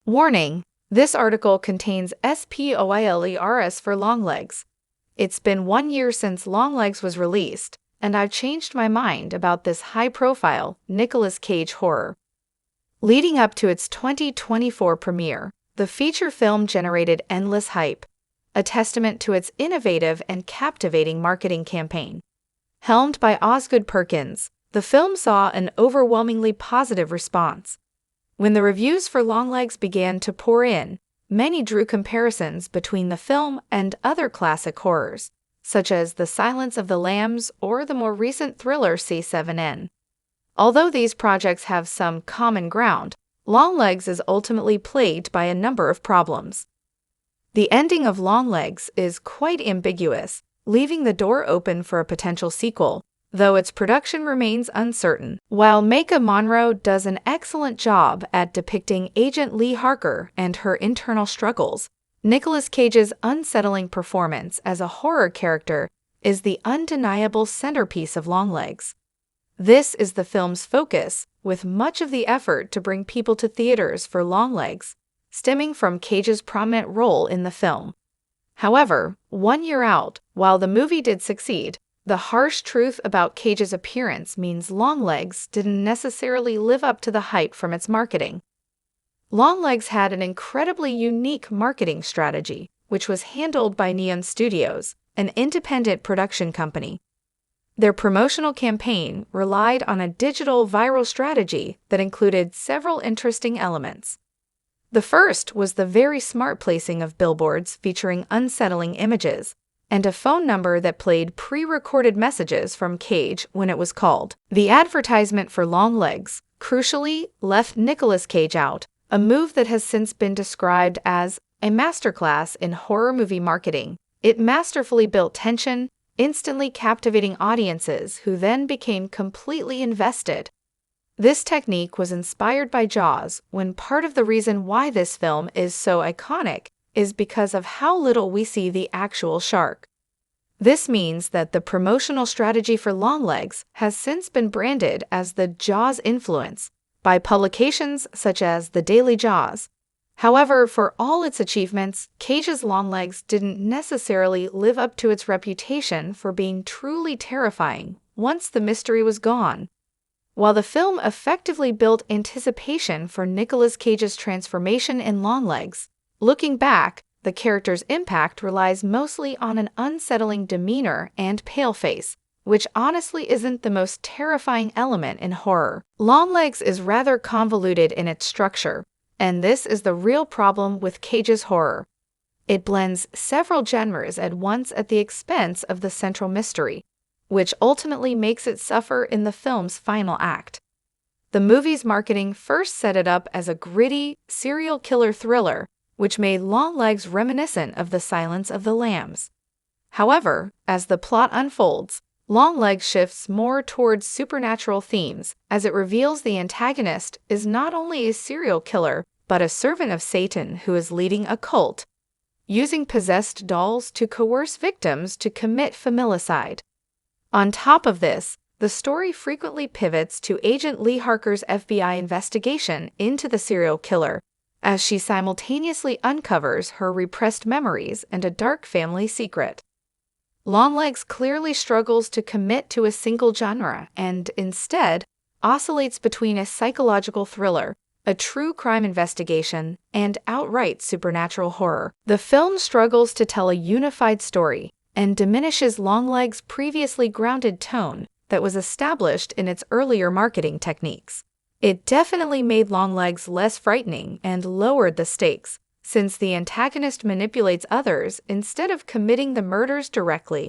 Warning: this article contains spoilers for Longlegs. It's been 1 year since Longlegs was released, and I've changed my mind about this high-profile Nicolas Cage horror. Leading up to its 2024 premiere, the feature film generated endless hype, a testament to its innovative and captivating marketing campaign. Helmed by Osgood Perkins, the film saw an overwhelmingly positive response. When the reviews for Longlegs began to pour in, many drew comparisons between the film and other classic horrors, such as The Silence of the Lambs or the more recent thriller C7N. Although these projects have some common ground, Longlegs is ultimately plagued by a number of problems. The ending of Longlegs is quite ambiguous, leaving the door open for a potential sequel, though its production remains uncertain. While Maika Monroe does an excellent job at depicting Agent Lee Harker and her internal struggles, Nicolas Cage's unsettling performance as a horror character is the undeniable centerpiece of Longlegs. This is the film's focus, with much of the effort to bring people to theaters for Longlegs stemming from Cage's prominent role in the film. However, 1 year out, while the movie did succeed, the harsh truth about Cage's appearance means Longlegs didn't necessarily live up to the hype from its marketing. Longlegs had an incredibly unique marketing strategy, which was handled by Neon Studios, an independent production company. Their promotional campaign relied on a digital viral strategy that included several interesting elements. The first was the very smart placing of billboards featuring unsettling images, and a phone number that played pre-recorded messages from Cage when it was called. The advertisement for Longlegs, crucially, left Nicolas Cage out, a move that has since been described as a masterclass in horror movie marketing. It masterfully built tension, instantly captivating audiences who then became completely invested. This technique was inspired by Jaws, when part of the reason why this film is so iconic is because of how little we see the actual shark. This means that the promotional strategy for Longlegs has since been branded as the Jaws influence by publications such as The Daily Jaws. However, for all its achievements, Cage's Longlegs didn't necessarily live up to its reputation for being truly terrifying once the mystery was gone. While the film effectively built anticipation for Nicolas Cage's transformation in Longlegs, looking back, the character's impact relies mostly on an unsettling demeanor and pale face, which honestly isn't the most terrifying element in horror. Longlegs is rather convoluted in its structure, and this is the real problem with Cage's horror. It blends several genres at once at the expense of the central mystery, which ultimately makes it suffer in the film's final act. The movie's marketing first set it up as a gritty, serial killer thriller, which made Longlegs reminiscent of The Silence of the Lambs. However, as the plot unfolds, Longlegs shifts more towards supernatural themes, as it reveals the antagonist is not only a serial killer, but a servant of Satan who is leading a cult, using possessed dolls to coerce victims to commit familicide. On top of this, the story frequently pivots to Agent Lee Harker's FBI investigation into the serial killer, as she simultaneously uncovers her repressed memories and a dark family secret. Longlegs clearly struggles to commit to a single genre and, instead, oscillates between a psychological thriller, a true crime investigation, and outright supernatural horror. The film struggles to tell a unified story and diminishes Longlegs' previously grounded tone that was established in its earlier marketing techniques. It definitely made Longlegs less frightening and lowered the stakes, since the antagonist manipulates others instead of committing the murders directly.